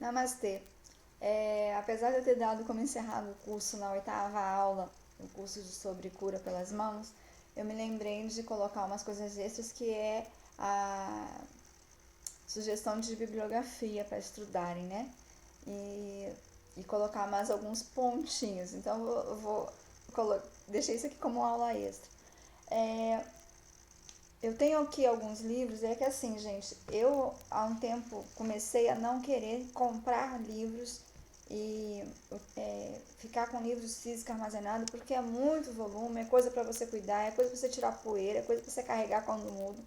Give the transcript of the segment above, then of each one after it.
Namastê. Apesar de eu ter dado como encerrado o curso na oitava aula, o curso sobre cura pelas mãos, eu me lembrei de colocar umas coisas extras que é a sugestão de bibliografia para estudarem, né? E, e colocar mais alguns pontinhos. Então deixei isso aqui como aula extra. É, eu tenho aqui alguns livros, é que assim, gente, eu há um tempo comecei a não querer comprar livros e ficar com livros físicos armazenados, porque é muito volume, é coisa para você cuidar, é coisa para você tirar poeira, é coisa para você carregar quando muda.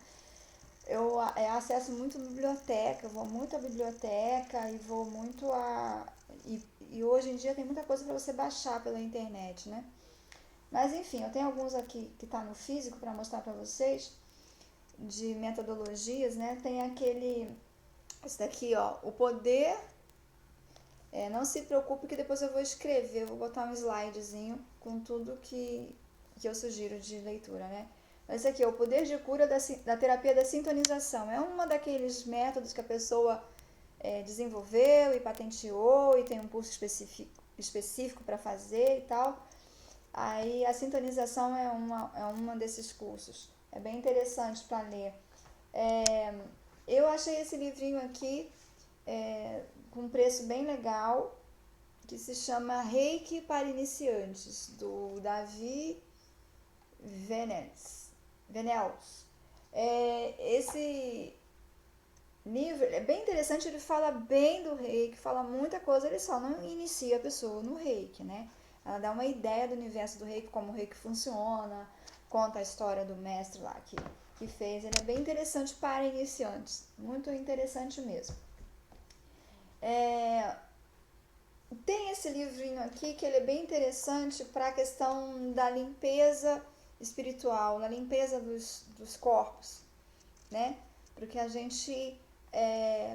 Eu acesso muito a biblioteca, vou muito à biblioteca e vou muito a. E hoje em dia tem muita coisa para você baixar pela internet, né? Mas enfim, eu tenho alguns aqui que tá no físico para mostrar para vocês de metodologias, né? Tem aquele, esse daqui, ó, o poder. Não se preocupe que depois eu vou escrever, eu vou botar um slidezinho com tudo que eu sugiro de leitura, né? Mas esse aqui é o poder de cura da terapia da sintonização. É uma daqueles métodos que a pessoa desenvolveu e patenteou e tem um curso específico para fazer e tal. Aí a sintonização é uma desses cursos. É bem interessante para ler. É, eu achei esse livrinho aqui com um preço bem legal, que se chama Reiki para Iniciantes, do Davi Venels. Esse livro é bem interessante, ele fala bem do reiki, fala muita coisa, ele só não inicia a pessoa no reiki, né? Ela dá uma ideia do universo do reiki, como o reiki funciona, conta a história do mestre lá que fez. Ele é bem interessante para iniciantes, muito interessante mesmo. É, Tem esse livrinho aqui que ele é bem interessante para a questão da limpeza espiritual, na limpeza dos corpos, né? Porque a gente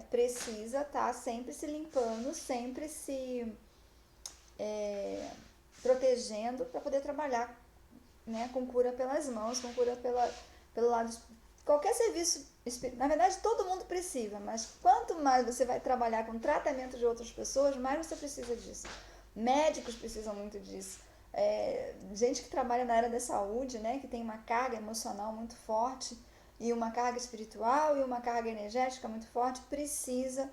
precisa estar sempre se limpando, sempre se protegendo para poder trabalhar, né, com cura pelas mãos, com cura pelo lado. Qualquer serviço, na verdade todo mundo precisa, mas quanto mais você vai trabalhar com tratamento de outras pessoas, mais você precisa disso. Médicos precisam muito disso. Gente que trabalha na área da saúde, né, que tem uma carga emocional muito forte e uma carga espiritual e uma carga energética muito forte, precisa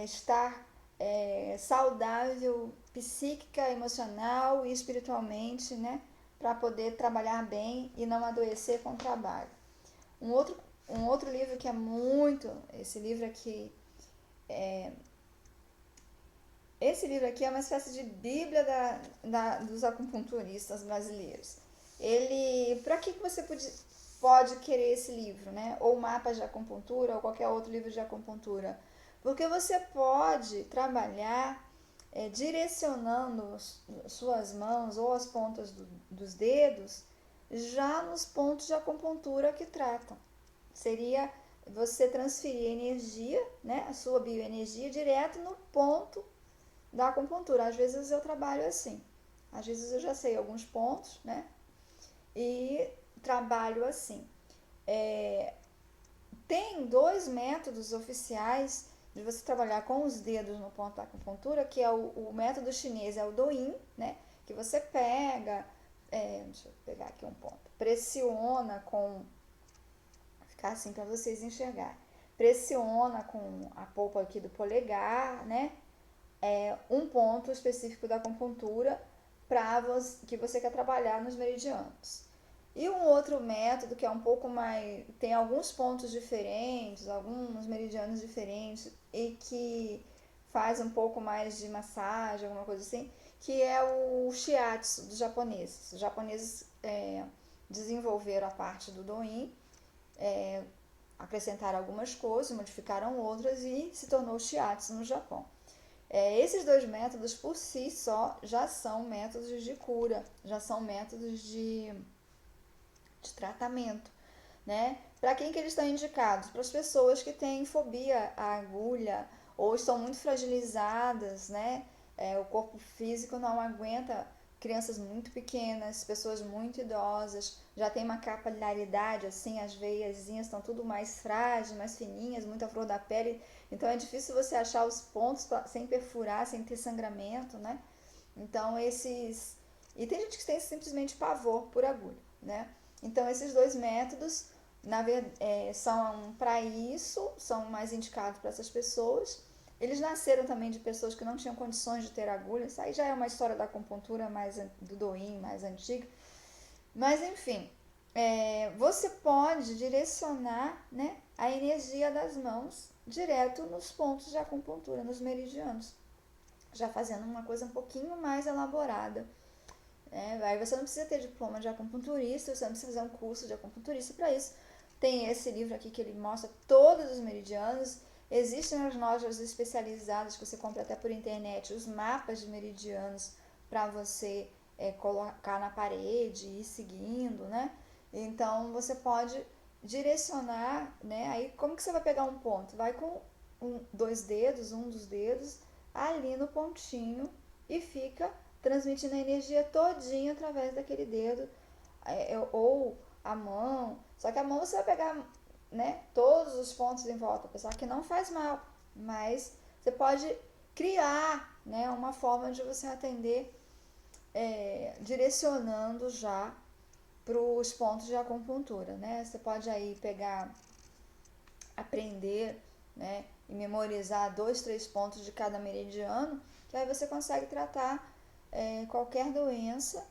estar saudável psíquica, emocional e espiritualmente, né, para poder trabalhar bem e não adoecer com o trabalho. Um outro, um outro livro que é muito, esse livro aqui é uma espécie de bíblia dos acupunturistas brasileiros. Ele, para que você pode querer esse livro, né? Ou mapas de acupuntura, ou qualquer outro livro de acupuntura? Porque você pode trabalhar direcionando suas mãos ou as pontas dos dedos já nos pontos de acupuntura que tratam. Seria você transferir energia, né, a sua bioenergia direto no ponto da acupuntura. Às vezes eu trabalho assim. Às vezes eu já sei alguns pontos, né? E trabalho assim. É, Tem dois métodos oficiais de você trabalhar com os dedos no ponto da acupuntura, que é o método chinês, é o Douyin, né? Que você pega, deixa eu pegar aqui um ponto, pressiona com, ficar assim para vocês enxergarem, pressiona com a polpa aqui do polegar, né? Um ponto específico da acupuntura para que você quer trabalhar nos meridianos. E um outro método que é um pouco mais. Tem alguns pontos diferentes, alguns meridianos diferentes, e que faz um pouco mais de massagem, alguma coisa assim, que é o shiatsu dos japoneses. Os japoneses desenvolveram a parte do doin, acrescentaram algumas coisas, modificaram outras e se tornou o shiatsu no Japão. Esses dois métodos por si só já são métodos de cura, já são métodos de tratamento, né? Para quem que eles estão indicados? Para as pessoas que têm fobia à agulha ou estão muito fragilizadas, né? O corpo físico não aguenta crianças muito pequenas, pessoas muito idosas, já tem uma capilaridade assim, as veiazinhas estão tudo mais frágeis, mais fininhas, muito à flor da pele, então é difícil você achar os pontos sem perfurar, sem ter sangramento, né? Então esses... E tem gente que tem simplesmente pavor por agulha, né? Então esses dois métodos, na verdade, são para isso, são mais indicados para essas pessoas. Eles nasceram também de pessoas que não tinham condições de ter agulhas. Aí já é uma história da acupuntura mais do Douyin, mais antiga. Mas enfim, você pode direcionar, né, a energia das mãos direto nos pontos de acupuntura, nos meridianos, já fazendo uma coisa um pouquinho mais elaborada. Aí você não precisa ter diploma de acupunturista, você não precisa fazer um curso de acupunturista para isso. Tem esse livro aqui que ele mostra todos os meridianos. Existem as lojas especializadas que você compra até por internet, os mapas de meridianos para você colocar na parede e ir seguindo, né? Então você pode direcionar, né? Aí como que você vai pegar um ponto? Vai com dois dedos, um dos dedos, ali no pontinho e fica transmitindo a energia todinha através daquele dedo, ou a mão. Só que a mão você vai pegar, né, todos os pontos em volta, apesar que não faz mal, mas você pode criar, né, uma forma de você atender direcionando já para os pontos de acupuntura, né? Você pode aí pegar, aprender, né, e memorizar 2, 3 pontos de cada meridiano, que aí você consegue tratar qualquer doença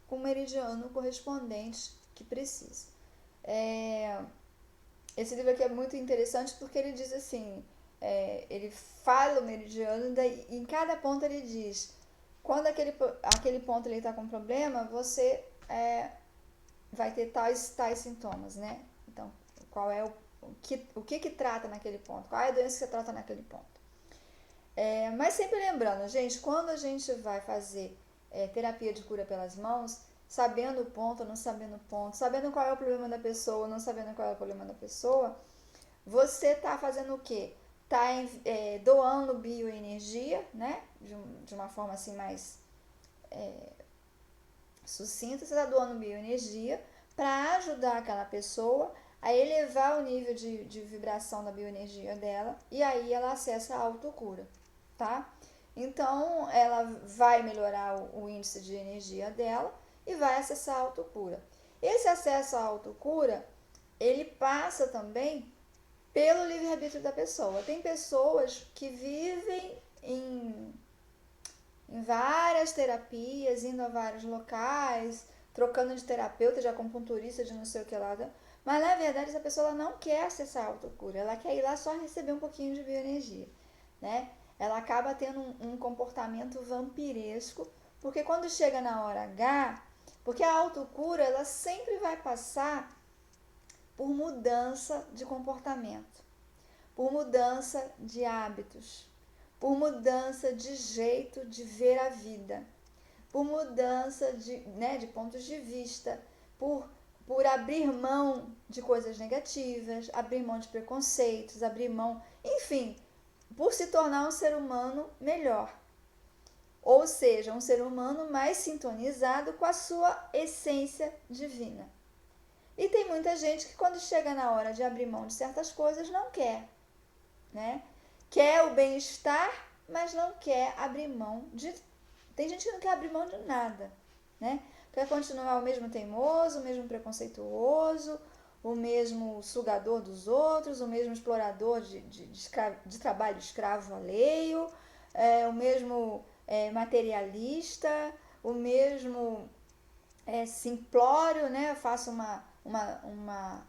com o meridiano correspondente que precisa. Esse livro aqui é muito interessante porque ele diz assim, ele fala o meridiano, daí em cada ponto ele diz, quando aquele ponto está com problema, você vai ter tais sintomas, né? Então, qual é o que trata naquele ponto? Qual é a doença que você trata naquele ponto? Mas sempre lembrando, gente, quando a gente vai fazer terapia de cura pelas mãos, sabendo o ponto, não sabendo o ponto, sabendo qual é o problema da pessoa, não sabendo qual é o problema da pessoa, você está fazendo o quê? Está doando bioenergia, né? De uma forma assim mais sucinta, você está doando bioenergia para ajudar aquela pessoa a elevar o nível de vibração da bioenergia dela e aí ela acessa a autocura, tá? Então ela vai melhorar o índice de energia dela e vai acessar a autocura. Esse acesso à autocura, ele passa também pelo livre-arbítrio da pessoa. Tem pessoas que vivem em várias terapias, indo a vários locais, trocando de terapeuta, de acupunturista, de não sei o que lá. Mas na verdade essa pessoa não quer acessar a autocura, ela quer ir lá só receber um pouquinho de bioenergia, né? Ela acaba tendo um comportamento vampiresco, porque quando chega na hora H, porque a autocura ela sempre vai passar por mudança de comportamento, por mudança de hábitos, por mudança de jeito de ver a vida, por mudança de pontos de vista, por abrir mão de coisas negativas, abrir mão de preconceitos, abrir mão, enfim, por se tornar um ser humano melhor. Ou seja, um ser humano mais sintonizado com a sua essência divina. E tem muita gente que quando chega na hora de abrir mão de certas coisas não quer, né? Quer o bem-estar, mas não quer abrir mão de... Tem gente que não quer abrir mão de nada, né? Quer continuar o mesmo teimoso, o mesmo preconceituoso, o mesmo sugador dos outros, o mesmo explorador de trabalho escravo alheio, o mesmo materialista, o mesmo simplório, né? Eu faço uma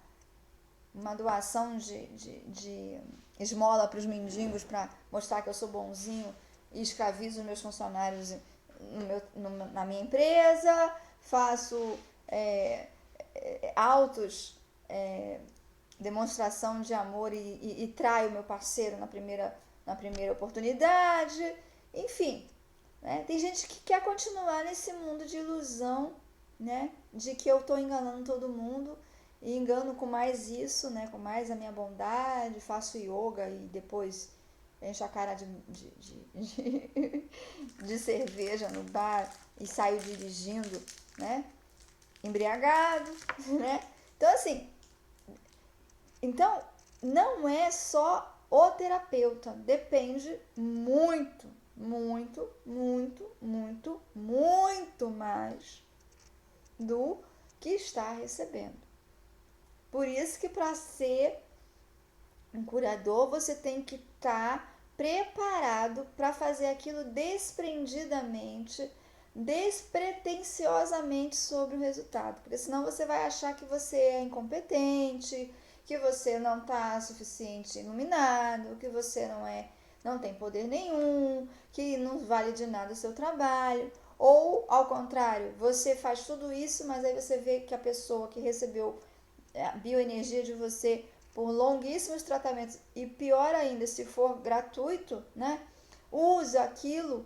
doação de esmola para os mendigos para mostrar que eu sou bonzinho e escravizo os meus funcionários na minha empresa, faço autos demonstração de amor e traio meu parceiro na primeira oportunidade, enfim, né? Tem gente que quer continuar nesse mundo de ilusão, né? De que eu estou enganando todo mundo e engano com mais isso, né? Com mais a minha bondade, faço yoga e depois enche a cara de cerveja no bar e saiu dirigindo, né? Embriagado, né? Então, assim, então não é só o terapeuta, depende muito, muito, muito, muito, muito mais do que está recebendo. Por isso que para ser um curador você tem que estar preparado para fazer aquilo desprendidamente, despretensiosamente sobre o resultado, porque senão você vai achar que você é incompetente, que você não está suficiente iluminado, que você não tem poder nenhum, que não vale de nada o seu trabalho. Ou, ao contrário, você faz tudo isso, mas aí você vê que a pessoa que recebeu a bioenergia de você por longuíssimos tratamentos e pior ainda, se for gratuito, né? Usa aquilo,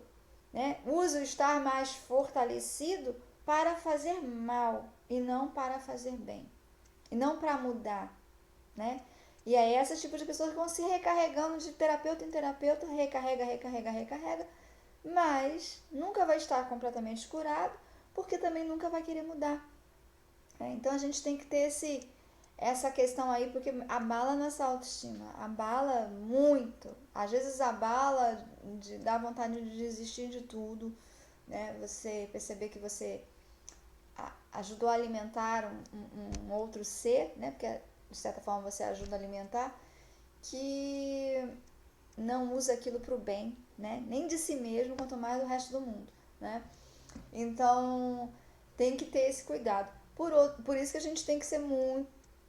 né? Usa o estar mais fortalecido para fazer mal e não para fazer bem. E não para mudar, né? E é esse tipo de pessoas que vão se recarregando de terapeuta em terapeuta, recarrega, mas nunca vai estar completamente curado, porque também nunca vai querer mudar. Então a gente tem que ter essa questão aí, porque abala nossa autoestima, abala muito. Às vezes abala, dá vontade de desistir de tudo, né? Você perceber que você ajudou a alimentar um outro ser, né? Porque de certa forma você ajuda a alimentar, que não usa aquilo para o bem, né? Nem de si mesmo, quanto mais do resto do mundo, né? Então tem que ter esse cuidado. Por isso que a gente tem que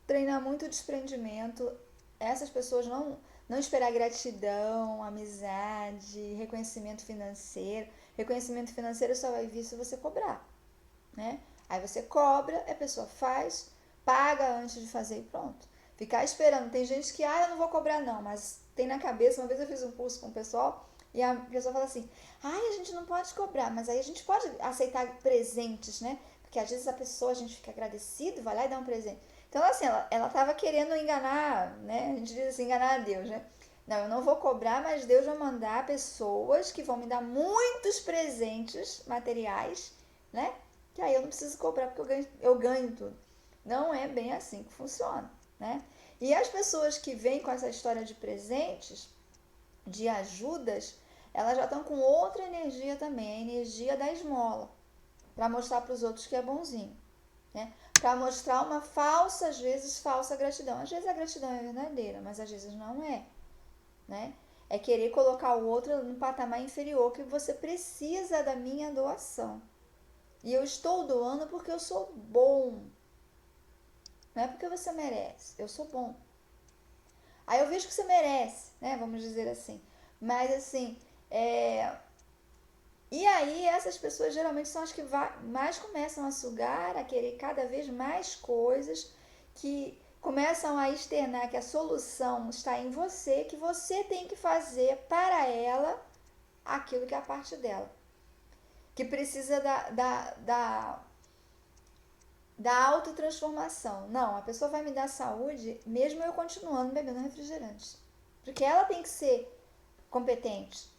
treinar muito o desprendimento. Essas pessoas não esperar gratidão, amizade, reconhecimento financeiro. Reconhecimento financeiro só vai vir se você cobrar, né? Aí você cobra, a pessoa faz, paga antes de fazer e pronto. Ficar esperando. Tem gente que, eu não vou cobrar não, mas tem na cabeça. Uma vez eu fiz um curso com o pessoal e a pessoa fala assim, a gente não pode cobrar, mas aí a gente pode aceitar presentes, né? Porque às vezes a gente fica agradecido, vai lá e dá um presente. Então, assim, ela tava querendo enganar, né? A gente diz assim, enganar a Deus, né? Não, eu não vou cobrar, mas Deus vai mandar pessoas que vão me dar muitos presentes materiais, né? Que aí eu não preciso cobrar porque eu ganho tudo. Não é bem assim que funciona, né? E as pessoas que vêm com essa história de presentes, de ajudas, elas já estão com outra energia também, a energia da esmola, para mostrar para os outros que é bonzinho, né? Para mostrar uma falsa, às vezes falsa gratidão. Às vezes a gratidão é verdadeira, mas às vezes não é, né? É querer colocar o outro num patamar inferior, que você precisa da minha doação. E eu estou doando porque eu sou bom. Não é porque você merece. Eu sou bom. Aí eu vejo que você merece, né? Vamos dizer assim. Mas assim, e aí essas pessoas geralmente são as que mais começam a sugar, a querer cada vez mais coisas, que começam a externar que a solução está em você, que você tem que fazer para ela aquilo que é a parte dela. Que precisa da autotransformação. Não, a pessoa vai me dar saúde mesmo eu continuando bebendo refrigerante. Porque ela tem que ser competente.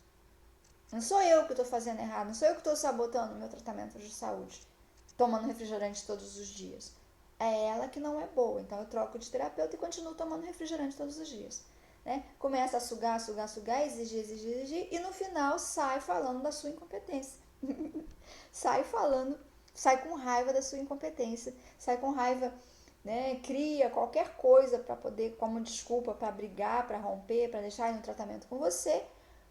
Não sou eu que estou fazendo errado, não sou eu que estou sabotando o meu tratamento de saúde, tomando refrigerante todos os dias. É ela que não é boa, então eu troco de terapeuta e continuo tomando refrigerante todos os dias. Né? Começa a sugar, exigir, e no final sai falando da sua incompetência. Sai com raiva da sua incompetência, sai com raiva, né? Cria qualquer coisa para poder, como desculpa, para brigar, para romper, para deixar ir no tratamento com você,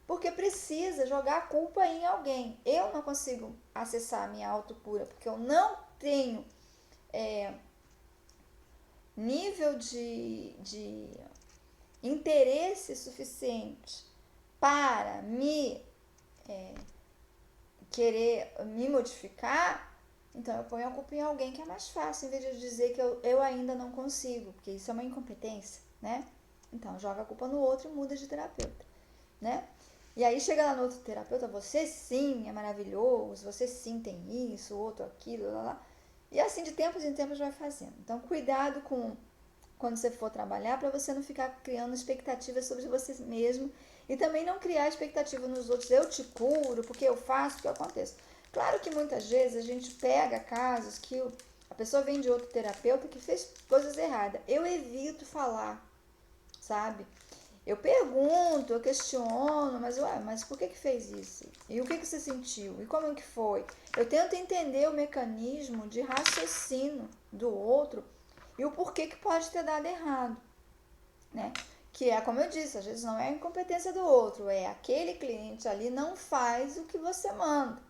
porque precisa jogar a culpa em alguém. Eu não consigo acessar a minha autocura porque eu não tenho nível de interesse suficiente para querer me modificar. Então eu ponho a culpa em alguém, que é mais fácil, em vez de dizer que eu ainda não consigo, porque isso é uma incompetência, né? Então joga a culpa no outro e muda de terapeuta, né? E aí chega lá no outro terapeuta, você sim é maravilhoso, você sim tem isso, outro aquilo, lá. E assim de tempos em tempos vai fazendo. Então cuidado com quando você for trabalhar, para você não ficar criando expectativas sobre você mesmo E também não criar expectativa nos outros, eu te curo, porque eu faço, porque eu aconteço. Claro que muitas vezes a gente pega casos que a pessoa vem de outro terapeuta que fez coisas erradas. Eu evito falar, sabe? Eu pergunto, eu questiono, mas por que fez isso? E o que você sentiu? E como é que foi? Eu tento entender o mecanismo de raciocínio do outro e o porquê que pode ter dado errado, né? Que é, como eu disse, às vezes não é a incompetência do outro, é aquele cliente ali não faz o que você manda,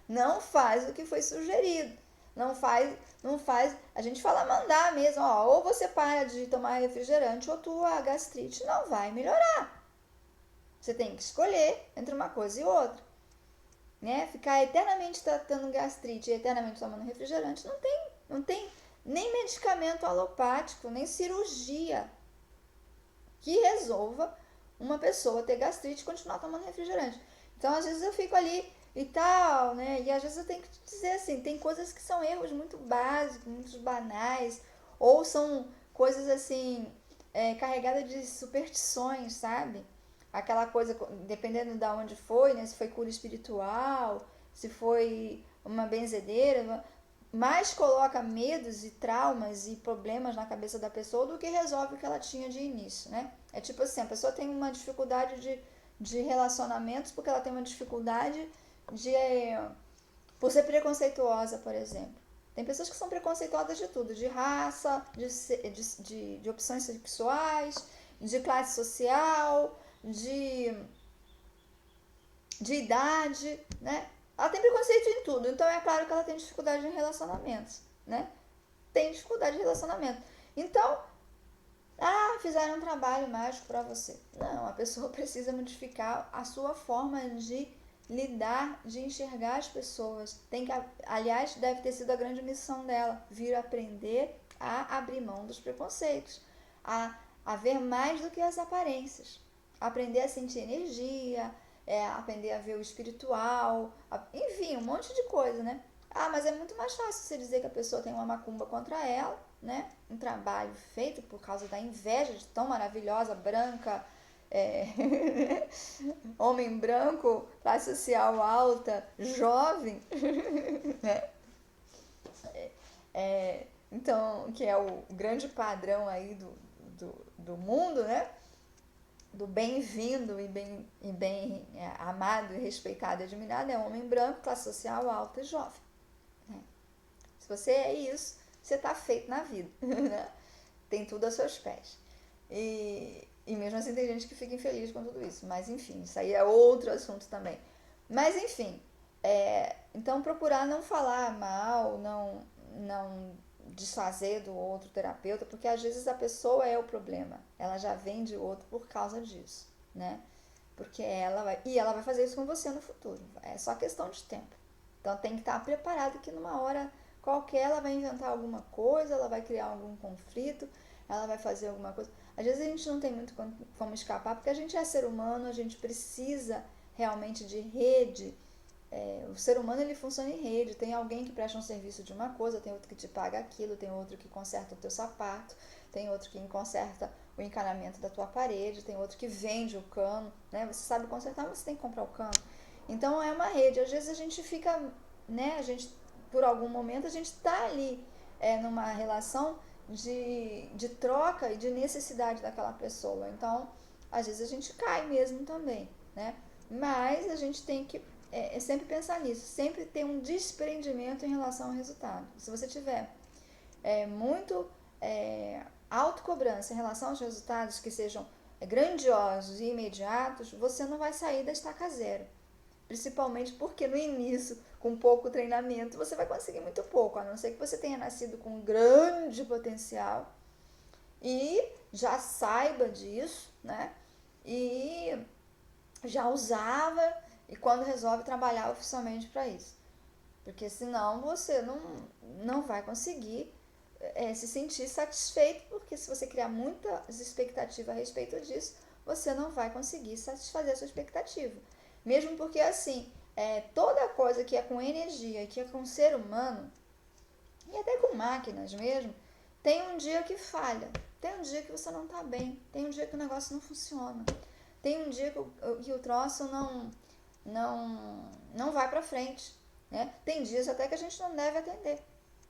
não faz o que foi sugerido, não faz, a gente fala mandar mesmo, ó, ou você para de tomar refrigerante ou tua gastrite não vai melhorar. Você tem que escolher entre uma coisa e outra, né? Ficar eternamente tratando gastrite e eternamente tomando refrigerante não tem nem medicamento alopático, nem cirurgia que resolva uma pessoa ter gastrite e continuar tomando refrigerante. Então, às vezes eu fico ali e tal, né? E às vezes eu tenho que dizer assim, tem coisas que são erros muito básicos, muito banais, ou são coisas assim, carregadas de superstições, sabe? Aquela coisa, dependendo de onde foi, né? Se foi cura espiritual, se foi uma benzedeira, mais coloca medos e traumas e problemas na cabeça da pessoa do que resolve o que ela tinha de início, né? É tipo assim, a pessoa tem uma dificuldade de relacionamentos porque ela tem uma dificuldade de por ser preconceituosa, por exemplo. Tem pessoas que são preconceituosas de tudo, de raça, de opções sexuais, de classe social, de idade, né? Ela tem preconceito em tudo, então é claro que ela tem dificuldade em relacionamentos, né? Tem dificuldade de relacionamento. Então, fizeram um trabalho mágico para você. Não, a pessoa precisa modificar a sua forma de lidar, de enxergar as pessoas. Tem que, aliás, deve ter sido a grande missão dela, vir aprender a abrir mão dos preconceitos, a ver mais do que as aparências, aprender a sentir energia, aprender a ver o espiritual, enfim, um monte de coisa, né? Mas é muito mais fácil você dizer que a pessoa tem uma macumba contra ela, né? Um trabalho feito por causa da inveja de tão maravilhosa, branca, homem branco, classe social alta, jovem, né? Então, que é o grande padrão aí do mundo, né? Do bem-vindo e bem amado e respeitado e admirado, é um homem branco, classe social alta e jovem. Né? Se você é isso, você está feito na vida. Né? Tem tudo aos seus pés. E mesmo assim tem gente que fica infeliz com tudo isso. Mas enfim, isso aí é outro assunto também. Mas enfim, então procurar não falar mal, não desfazer do outro terapeuta, porque às vezes a pessoa é o problema. Ela já vem de outro por causa disso, né? Porque ela vai fazer isso com você no futuro. É só questão de tempo. Então tem que estar preparado que numa hora qualquer ela vai inventar alguma coisa, ela vai criar algum conflito, ela vai fazer alguma coisa. Às vezes a gente não tem muito como escapar, porque a gente é ser humano, a gente precisa realmente de rede. O ser humano ele funciona em rede, tem alguém que presta um serviço de uma coisa, tem outro que te paga aquilo, tem outro que conserta o teu sapato, tem outro que conserta o encanamento da tua parede, tem outro que vende o cano, né? Você sabe consertar, mas você tem que comprar o cano. Então é uma rede, às vezes a gente fica, né? Por algum momento a gente está ali numa relação de troca e de necessidade daquela pessoa. Então, às vezes a gente cai mesmo também, né? Mas a gente tem que sempre pensar nisso, sempre ter um desprendimento em relação ao resultado. Se você tiver muito autocobrança em relação aos resultados que sejam grandiosos e imediatos, você não vai sair da estaca zero. Principalmente porque no início, com pouco treinamento, você vai conseguir muito pouco, a não ser que você tenha nascido com um grande potencial e já saiba disso, né? E já usava e quando resolve trabalhar oficialmente para isso. Porque senão você não vai conseguir se sentir satisfeito, porque se você criar muitas expectativas a respeito disso, você não vai conseguir satisfazer a sua expectativa. Mesmo porque assim, toda coisa que é com energia, que é com ser humano, e até com máquinas mesmo, tem um dia que falha, tem um dia que você não está bem, tem um dia que o negócio não funciona. Tem um dia que o troço não vai pra frente, né? Tem dias até que a gente não deve atender.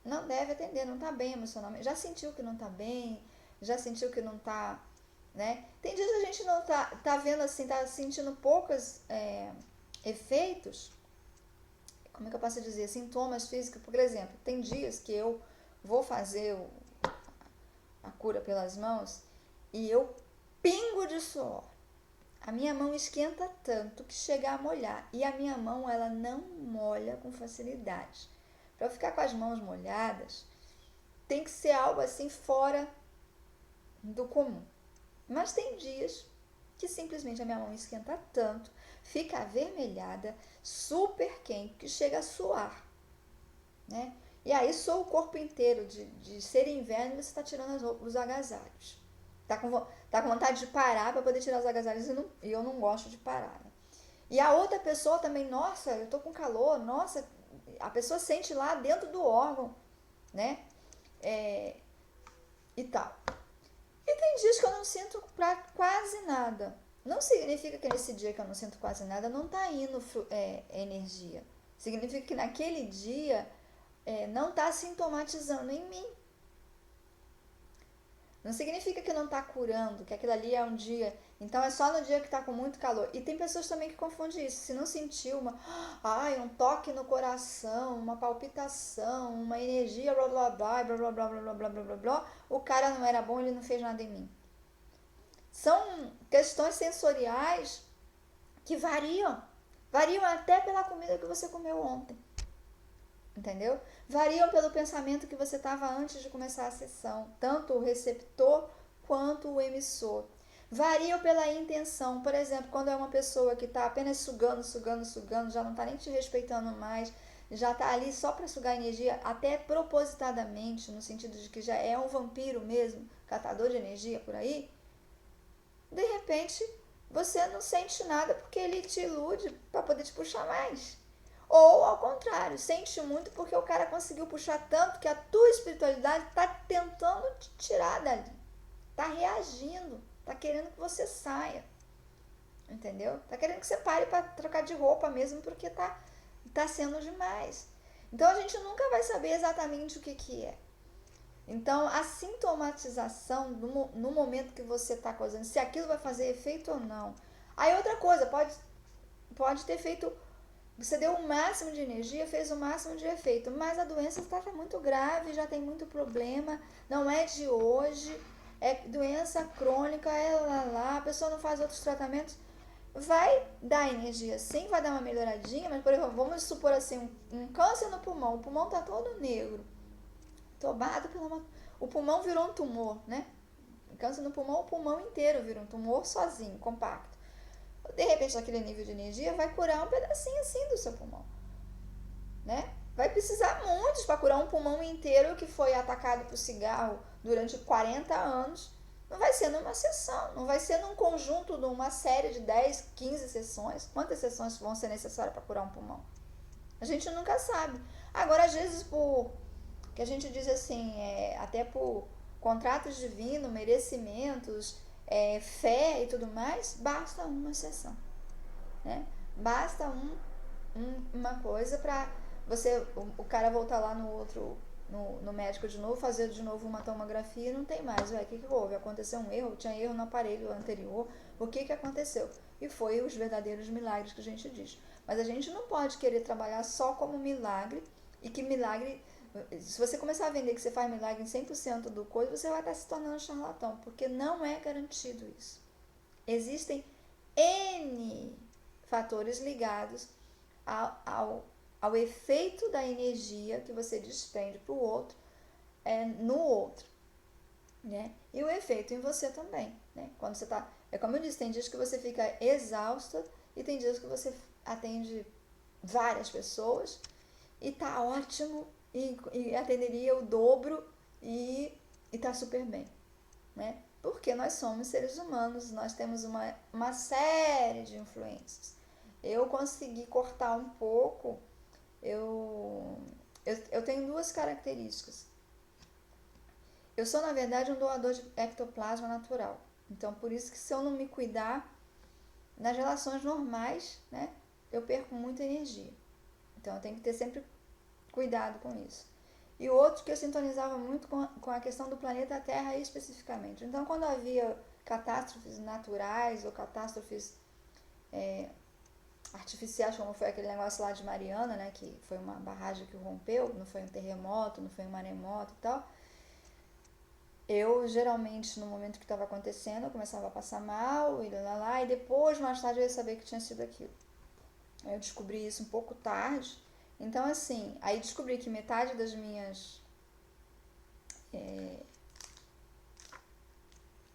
Não deve atender, não tá bem emocionalmente. Já sentiu que não tá bem, já sentiu que não tá, né? Tem dias que a gente não tá vendo assim, tá sentindo poucos efeitos, como é que eu posso dizer, sintomas físicos. Por exemplo, tem dias que eu vou fazer a cura pelas mãos e eu pingo de suor. A minha mão esquenta tanto que chega a molhar. E a minha mão, ela não molha com facilidade. Para eu ficar com as mãos molhadas, tem que ser algo assim fora do comum. Mas tem dias que simplesmente a minha mão esquenta tanto, fica avermelhada, super quente, que chega a suar, né? E aí sou o corpo inteiro, de ser inverno, você está tirando os agasalhos. Tá com vontade de parar para poder tirar os agasalhos e eu não gosto de parar, né? E a outra pessoa também, nossa, eu tô com calor, nossa, a pessoa sente lá dentro do órgão, né? E tal. E tem dias que eu não sinto pra quase nada. Não significa que nesse dia que eu não sinto quase nada não tá indo energia. Significa que naquele dia não tá sintomatizando em mim. Não significa que não está curando, que aquilo ali é um dia. Então é só no dia que está com muito calor. E tem pessoas também que confundem isso. Se não sentiu um toque no coração, uma palpitação, uma energia, blá blá blá, blá blá blá blá blá blá blá blá, o cara não era bom, ele não fez nada em mim. São questões sensoriais que variam. Variam até pela comida que você comeu ontem. Entendeu? Variam pelo pensamento que você estava antes de começar a sessão, tanto o receptor quanto o emissor. Variam pela intenção. Por exemplo, quando é uma pessoa que está apenas sugando, já não está nem te respeitando mais, já está ali só para sugar energia, até propositadamente, no sentido de que já é um vampiro mesmo, catador de energia por aí, de repente você não sente nada porque ele te ilude para poder te puxar mais. Ou ao contrário, sente muito porque o cara conseguiu puxar tanto que a tua espiritualidade está tentando te tirar dali. Está reagindo, está querendo que você saia. Entendeu? Está querendo que você pare para trocar de roupa mesmo porque tá sendo demais. Então a gente nunca vai saber exatamente o que é. Então a sintomatização no momento que você está causando, se aquilo vai fazer efeito ou não. Aí outra coisa, pode ter feito. Você deu o máximo de energia, fez o máximo de efeito, mas a doença está muito grave, já tem muito problema, não é de hoje, é doença crônica, a pessoa não faz outros tratamentos. Vai dar energia sim, vai dar uma melhoradinha, mas por exemplo, vamos supor assim, um câncer no pulmão, o pulmão está todo negro, tomado pela. O pulmão virou um tumor, né? Câncer no pulmão, o pulmão inteiro vira um tumor sozinho, compacto. De repente, aquele nível de energia vai curar um pedacinho assim do seu pulmão, né? Vai precisar muitos para curar um pulmão inteiro que foi atacado por cigarro durante 40 anos. Não vai ser numa sessão, não vai ser num conjunto de uma série de 10, 15 sessões. Quantas sessões vão ser necessárias para curar um pulmão? A gente nunca sabe. Agora, às vezes, que a gente diz assim, até por contratos divinos, merecimentos, fé e tudo mais, basta uma sessão, né? Basta uma coisa para você, o cara voltar lá no médico de novo, fazer de novo uma tomografia e não tem mais. O que houve? Aconteceu um erro? Tinha erro no aparelho anterior? O que aconteceu? E foi os verdadeiros milagres que a gente diz. Mas a gente não pode querer trabalhar só como milagre e que milagre. Se você começar a vender que você faz milagre em 100% do coisa, você vai estar se tornando charlatão, porque não é garantido isso. Existem N fatores ligados ao efeito da energia que você desprende para o outro, no outro, né? E o efeito em você também, né? Quando você tá, como eu disse, tem dias que você fica exausta e tem dias que você atende várias pessoas e tá ótimo e atenderia o dobro e tá super bem, né? Porque nós somos seres humanos, nós temos uma série de influências. Eu consegui cortar um pouco, eu tenho duas características. Eu sou, na verdade, um doador de ectoplasma natural. Então, por isso que se eu não me cuidar, nas relações normais, né, eu perco muita energia. Então eu tenho que ter sempre cuidado com isso. E outro que eu sintonizava muito com a questão do planeta Terra especificamente. Então quando havia catástrofes naturais ou catástrofes artificiais, como foi aquele negócio lá de Mariana, né, que foi uma barragem que rompeu, não foi um terremoto, não foi um maremoto e tal. Eu, geralmente, no momento que estava acontecendo, eu começava a passar mal e lá, e depois, mais tarde, eu ia saber que tinha sido aquilo. Eu descobri isso um pouco tarde. Então, assim, aí descobri que metade das minhas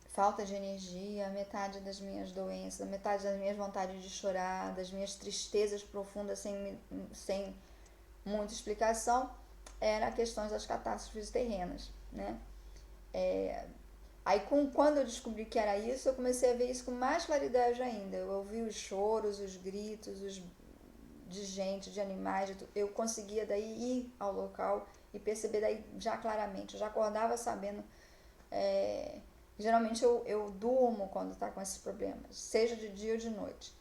falta de energia, metade das minhas doenças, metade das minhas vontades de chorar, das minhas tristezas profundas sem muita explicação, era questões das catástrofes terrenas, né? Aí quando eu descobri que era isso, eu comecei a ver isso com mais claridade ainda. Eu ouvi os choros, os gritos, de gente, de animais, eu conseguia daí ir ao local e perceber daí já claramente. Eu já acordava sabendo. Geralmente eu durmo quando tá com esses problemas, seja de dia ou de noite.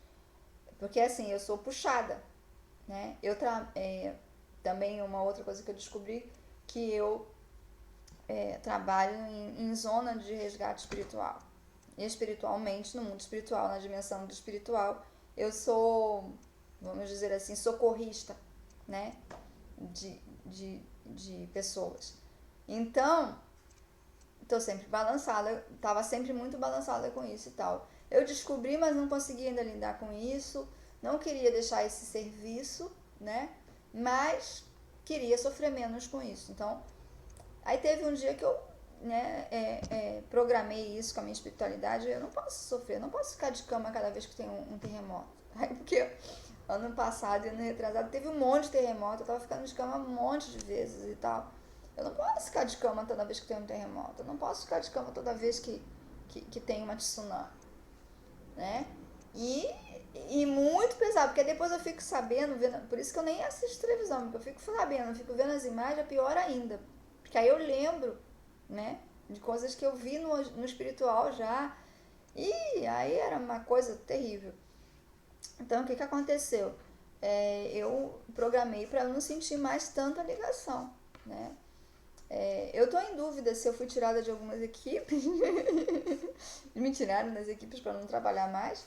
Porque assim, eu sou puxada, né? Também uma outra coisa que eu descobri, que eu trabalho em zona de resgate espiritual. E espiritualmente, no mundo espiritual, na dimensão do espiritual, eu sou, vamos dizer assim, socorrista, né? De pessoas. Então, estou sempre balançada, estava sempre muito balançada com isso e tal. Eu descobri, mas não conseguia ainda lidar com isso, não queria deixar esse serviço, né? Mas queria sofrer menos com isso. Então, aí teve um dia que eu programei isso com a minha espiritualidade. Eu não posso sofrer, eu não posso ficar de cama cada vez que tem um terremoto. Aí, porque ano passado e ano retrasado teve um monte de terremoto, eu tava ficando de cama um monte de vezes e tal. Eu não posso ficar de cama toda vez que tem um terremoto, eu não posso ficar de cama toda vez que tem uma tsunami, né? E muito pesado, porque depois eu fico sabendo, vendo, por isso que eu nem assisto televisão, porque eu fico sabendo, eu fico vendo as imagens, é pior ainda. Porque aí eu lembro, né, de coisas que eu vi no espiritual já, e aí era uma coisa terrível. Então, o que aconteceu? Eu programei para não sentir mais tanta ligação, né? Eu tô em dúvida se eu fui tirada de algumas equipes, me tiraram das equipes para não trabalhar mais,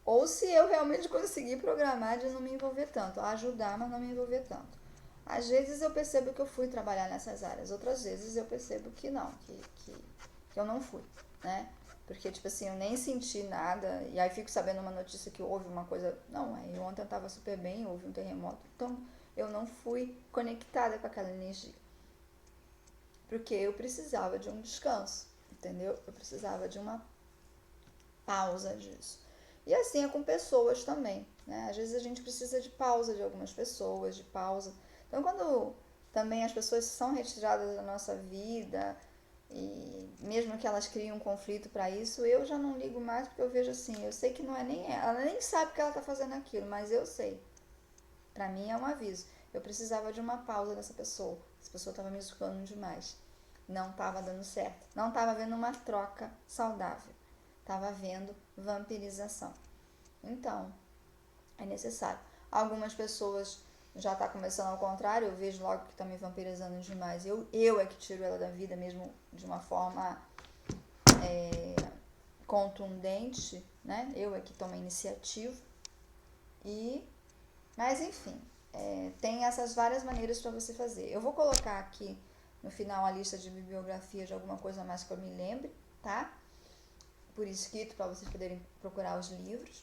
ou se eu realmente consegui programar de não me envolver tanto, ajudar, mas não me envolver tanto. Às vezes eu percebo que eu fui trabalhar nessas áreas, outras vezes eu percebo que não, que eu não fui, né? Porque, tipo assim, eu nem senti nada, e aí fico sabendo uma notícia que houve uma coisa. Não, aí ontem eu tava super bem, houve um terremoto, então eu não fui conectada com aquela energia. Porque eu precisava de um descanso, entendeu? Eu precisava de uma pausa disso. E assim é com pessoas também, né? Às vezes a gente precisa de pausa de algumas pessoas, de pausa. Então, quando também as pessoas são retiradas da nossa vida, e mesmo que elas criem um conflito para isso, eu já não ligo mais, porque eu vejo assim, eu sei que não é nem ela nem sabe que ela tá fazendo aquilo, mas eu sei. Para mim é um aviso. Eu precisava de uma pausa dessa pessoa. Essa pessoa estava me zoando demais. Não estava dando certo. Não estava havendo uma troca saudável. Estava havendo vampirização. Então, é necessário. Algumas pessoas já tá começando ao contrário, eu vejo logo que tá me vampirizando demais. Eu é que tiro ela da vida mesmo de uma forma contundente, né? Eu é que tomo a iniciativa. Mas enfim, tem essas várias maneiras para você fazer. Eu vou colocar aqui no final a lista de bibliografia de alguma coisa mais que eu me lembre, tá? Por escrito, para vocês poderem procurar os livros.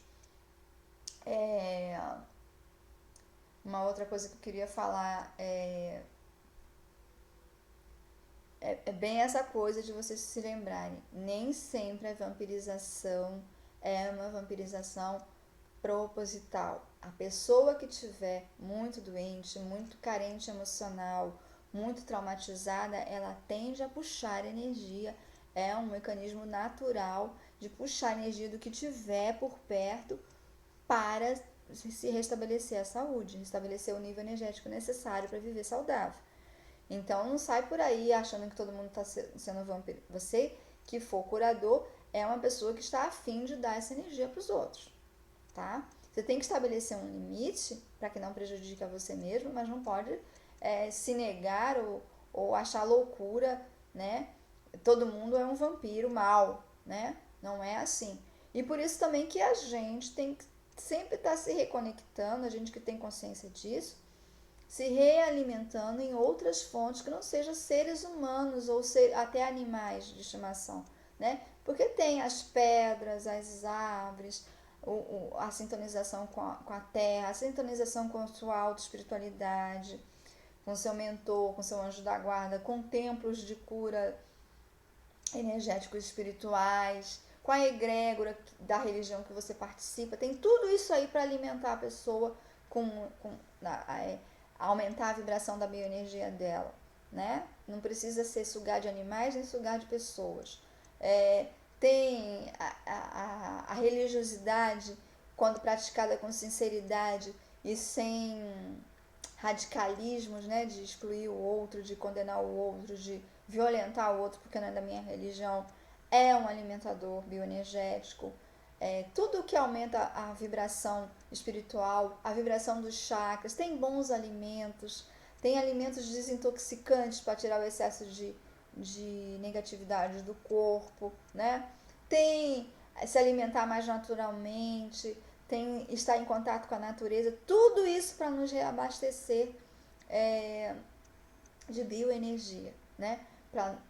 Uma outra coisa que eu queria falar é bem essa coisa de vocês se lembrarem. Nem sempre a vampirização é uma vampirização proposital. A pessoa que tiver muito doente, muito carente emocional, muito traumatizada, ela tende a puxar energia. É um mecanismo natural de puxar energia do que tiver por perto para se restabelecer a saúde, restabelecer o nível energético necessário para viver saudável. Então não sai por aí achando que todo mundo está sendo vampiro. Você que for curador é uma pessoa que está afim de dar essa energia para os outros. tá? Você tem que estabelecer um limite para que não prejudique a você mesmo, mas não pode se negar ou achar loucura, né? Todo mundo é um vampiro mau, né? Não é assim. E por isso também que a gente tem que sempre estar se reconectando, a gente que tem consciência disso, se realimentando em outras fontes que não sejam seres humanos ou até animais de estimação, né? Porque tem as pedras, as árvores, a sintonização com a terra, a sintonização com a sua autoespiritualidade, com seu mentor, com seu anjo da guarda, com templos de cura energéticos espirituais, com a egrégora da religião que você participa. Tem tudo isso aí para alimentar a pessoa com aumentar a vibração da bioenergia dela, né? Não precisa ser sugar de animais nem sugar de pessoas. Tem a religiosidade, quando praticada com sinceridade e sem radicalismos, né, de excluir o outro, de condenar o outro, de violentar o outro porque não é da minha religião, é um alimentador bioenergético. Tudo que aumenta a vibração espiritual, a vibração dos chakras, tem bons alimentos, tem alimentos desintoxicantes para tirar o excesso de negatividade do corpo, né? Tem se alimentar mais naturalmente, tem estar em contato com a natureza, tudo isso para nos reabastecer de bioenergia, né?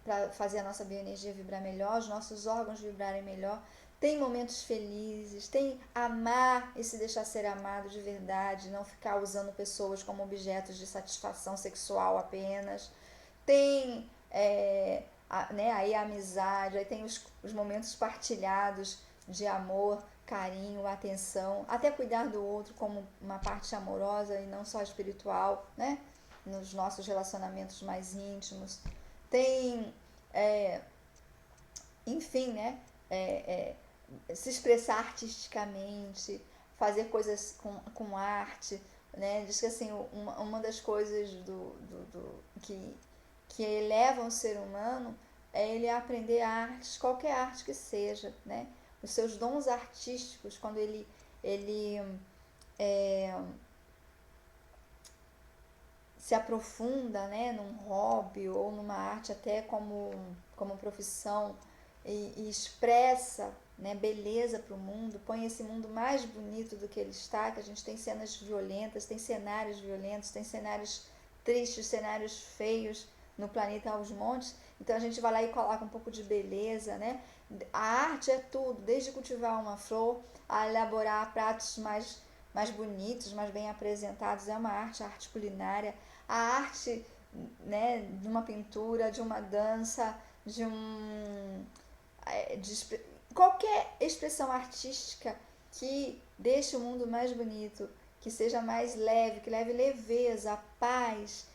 Para fazer a nossa bioenergia vibrar melhor, os nossos órgãos vibrarem melhor. Tem momentos felizes, tem amar e se deixar ser amado de verdade, não ficar usando pessoas como objetos de satisfação sexual apenas. Tem aí a amizade, aí tem os momentos partilhados de amor, carinho, atenção, até cuidar do outro como uma parte amorosa e não só espiritual, né? Nos nossos relacionamentos mais íntimos. Tem, enfim, né? Se expressar artisticamente, fazer coisas com arte, né? Diz que assim, uma das coisas que eleva o ser humano é ele aprender artes, qualquer arte que seja, né? Os seus dons artísticos, quando ele se aprofunda, né, num hobby ou numa arte até como profissão e expressa, né, beleza para o mundo, põe esse mundo mais bonito do que ele está, que a gente tem cenas violentas, tem cenários violentos, tem cenários tristes, cenários feios no planeta aos montes, então a gente vai lá e coloca um pouco de beleza, né? A arte é tudo, desde cultivar uma flor a elaborar pratos mais bonitos, mais bem apresentados, é uma arte, a arte culinária, a arte, né, de uma pintura, de uma dança, qualquer expressão artística que deixe o mundo mais bonito, que seja mais leve, que leve leveza, paz,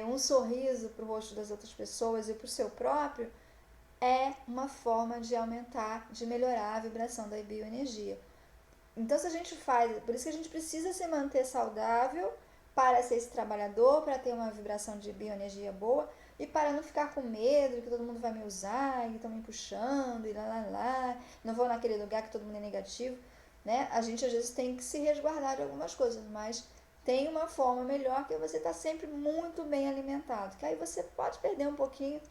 um sorriso para o rosto das outras pessoas e para o seu próprio, é uma forma de aumentar, de melhorar a vibração da bioenergia. Então, se a gente faz, por isso que a gente precisa se manter saudável para ser esse trabalhador, para ter uma vibração de bioenergia boa e para não ficar com medo que todo mundo vai me usar, que estão me puxando e lá, não vou naquele lugar que todo mundo é negativo, né? A gente às vezes tem que se resguardar de algumas coisas, mas tem uma forma melhor que você está sempre muito bem alimentado, que aí você pode perder um pouquinho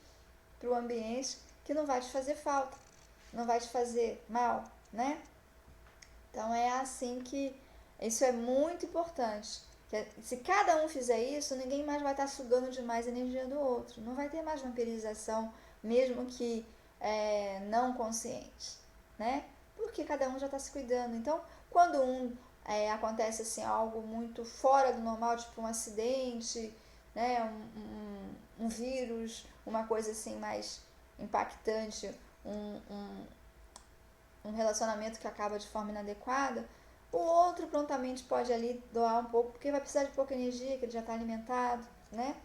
para o ambiente que não vai te fazer falta, não vai te fazer mal, né? Então é assim que isso é muito importante. Se cada um fizer isso, ninguém mais vai estar sugando demais a energia do outro. Não vai ter mais vampirização, mesmo que não consciente, né? Porque cada um já está se cuidando. Então, quando acontece assim algo muito fora do normal, tipo um acidente, né? Um vírus, uma coisa assim mais impactante, um relacionamento que acaba de forma inadequada, o outro prontamente pode ali doar um pouco, porque vai precisar de pouca energia, que ele já está alimentado, né?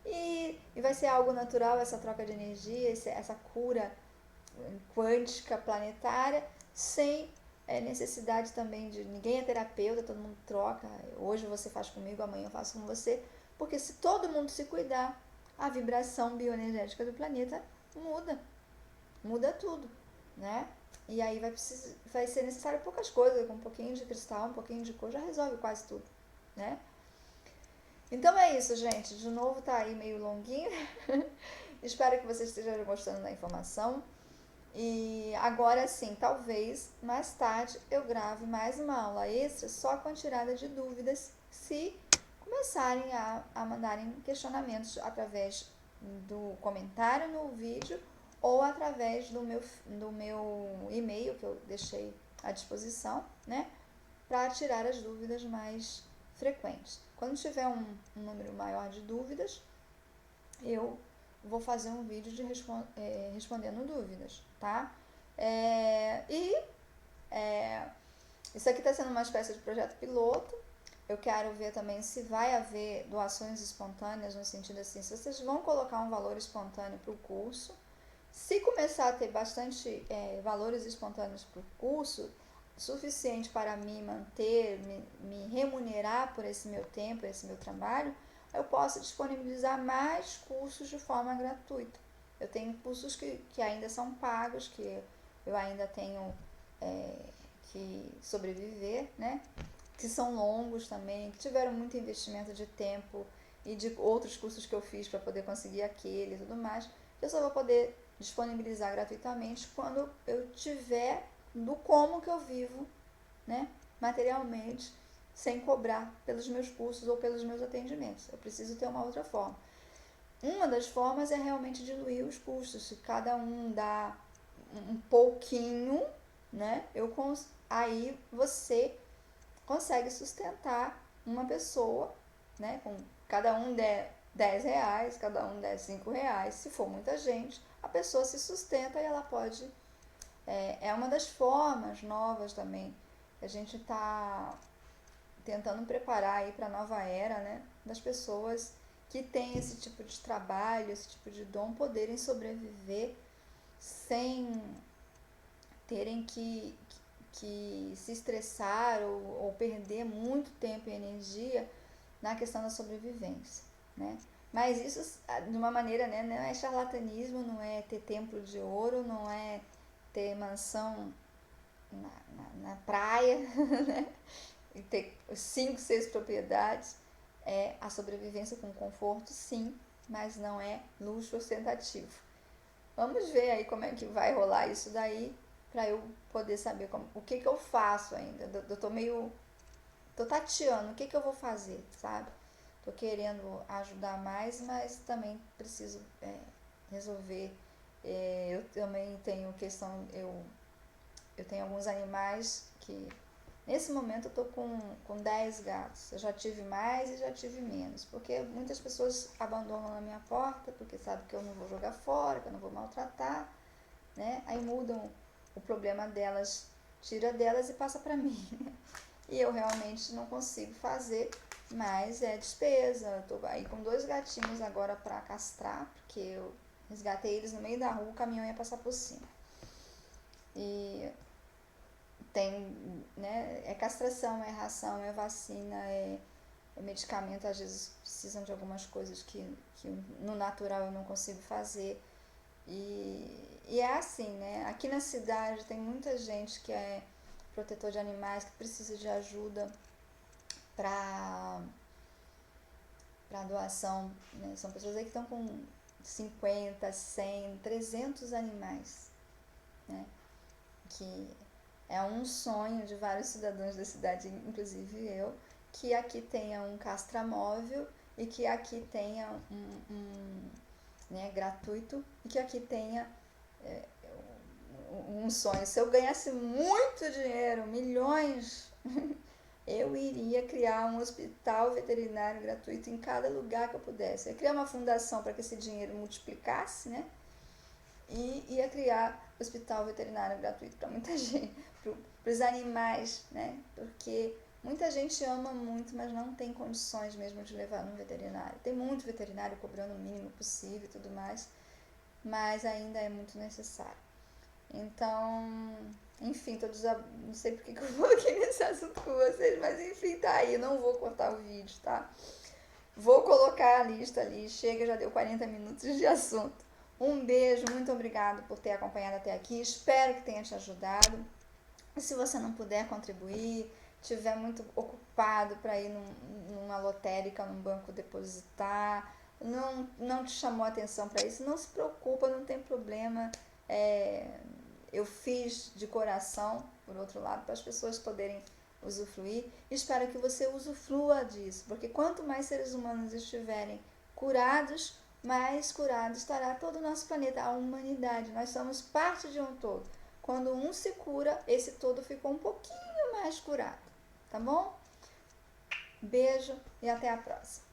E vai ser algo natural essa troca de energia, essa cura quântica planetária, sem necessidade também de... Ninguém é terapeuta, todo mundo troca. Hoje você faz comigo, amanhã eu faço com você. Porque se todo mundo se cuidar, a vibração bioenergética do planeta muda. Muda tudo, né? E aí vai ser necessário poucas coisas, com um pouquinho de cristal, um pouquinho de cor, já resolve quase tudo, né? Então é isso, gente. De novo tá aí meio longuinho. Espero que vocês estejam gostando da informação. E agora sim, talvez mais tarde eu grave mais uma aula extra só com a tirada de dúvidas, se começarem a mandarem questionamentos através do comentário no vídeo ou através do meu e-mail que eu deixei à disposição, né? Para tirar as dúvidas mais frequentes. Quando tiver um número maior de dúvidas, eu vou fazer um vídeo de respondendo dúvidas, tá? Isso aqui está sendo uma espécie de projeto piloto. Eu quero ver também se vai haver doações espontâneas, no sentido assim, se vocês vão colocar um valor espontâneo para o curso. Se começar a ter bastante valores espontâneos para o curso, suficiente para me manter, me remunerar por esse meu tempo, esse meu trabalho, eu posso disponibilizar mais cursos de forma gratuita. Eu tenho cursos que ainda são pagos, que eu ainda tenho que sobreviver, né? Que são longos também, que tiveram muito investimento de tempo e de outros cursos que eu fiz para poder conseguir aquele e tudo mais. Eu só vou poder disponibilizar gratuitamente quando eu tiver do como que eu vivo, né, materialmente, sem cobrar pelos meus cursos ou pelos meus atendimentos. Eu preciso ter uma outra forma. Uma das formas é realmente diluir os custos. Se cada um dá um pouquinho, né, aí você consegue sustentar uma pessoa, né, com cada um der R$10, cada um der R$5, se for muita gente, a pessoa se sustenta e ela pode. É uma das formas novas também que a gente está tentando preparar aí para a nova era, né, das pessoas que têm esse tipo de trabalho, esse tipo de dom, poderem sobreviver sem terem que se estressar ou perder muito tempo e energia na questão da sobrevivência, né? Mas isso, de uma maneira, né, não é charlatanismo, não é ter templo de ouro, não é ter mansão na praia, né? E ter 5, 6 propriedades. É a sobrevivência com conforto, sim, mas não é luxo ostentativo. Vamos ver aí como é que vai rolar isso daí, para eu poder saber o que eu faço ainda. Eu tô tateando, o que eu vou fazer, sabe? Tô querendo ajudar mais, mas também preciso resolver. Eu também tenho eu tenho alguns animais que nesse momento eu tô com 10 gatos. Eu já tive mais e já tive menos, porque muitas pessoas abandonam na minha porta porque sabem que eu não vou jogar fora, que eu não vou maltratar, né? Aí mudam o problema delas, tira delas e passa para mim. E eu realmente não consigo fazer, mas é despesa. Eu tô aí com 2 gatinhos agora para castrar, porque eu resgatei eles no meio da rua, o caminhão ia passar por cima. E tem, né, é castração, é ração, é vacina, é medicamento, às vezes precisam de algumas coisas que no natural eu não consigo fazer. E é assim, né? Aqui na cidade tem muita gente que é protetor de animais, que precisa de ajuda para doação, né? São pessoas aí que estão com 50, 100, 300 animais, né? Que é um sonho de vários cidadãos da cidade, inclusive eu, que aqui tenha um castramóvel e que aqui tenha né, gratuito, e que aqui tenha um sonho. Se eu ganhasse muito dinheiro, milhões, eu iria criar um hospital veterinário gratuito em cada lugar que eu pudesse. Eu ia criar uma fundação para que esse dinheiro multiplicasse, né? E ia criar hospital veterinário gratuito para muita gente, para os animais, né? Porque muita gente ama muito, mas não tem condições mesmo de levar no veterinário. Tem muito veterinário cobrando o mínimo possível e tudo mais, mas ainda é muito necessário. Então, enfim, não sei porque que eu vou aqui nesse assunto com vocês, mas enfim, tá aí, eu não vou cortar o vídeo, tá? Vou colocar a lista ali, chega, já deu 40 minutos de assunto. Um beijo, muito obrigado por ter acompanhado até aqui. Espero que tenha te ajudado. E se você não puder contribuir, estiver muito ocupado para ir numa lotérica, num banco depositar, não te chamou a atenção para isso, não se preocupa, não tem problema. Eu fiz de coração, por outro lado, para as pessoas poderem usufruir. Espero que você usufrua disso, porque quanto mais seres humanos estiverem curados, mais curado estará todo o nosso planeta, a humanidade. Nós somos parte de um todo. Quando um se cura, esse todo ficou um pouquinho mais curado, tá bom? Beijo e até a próxima.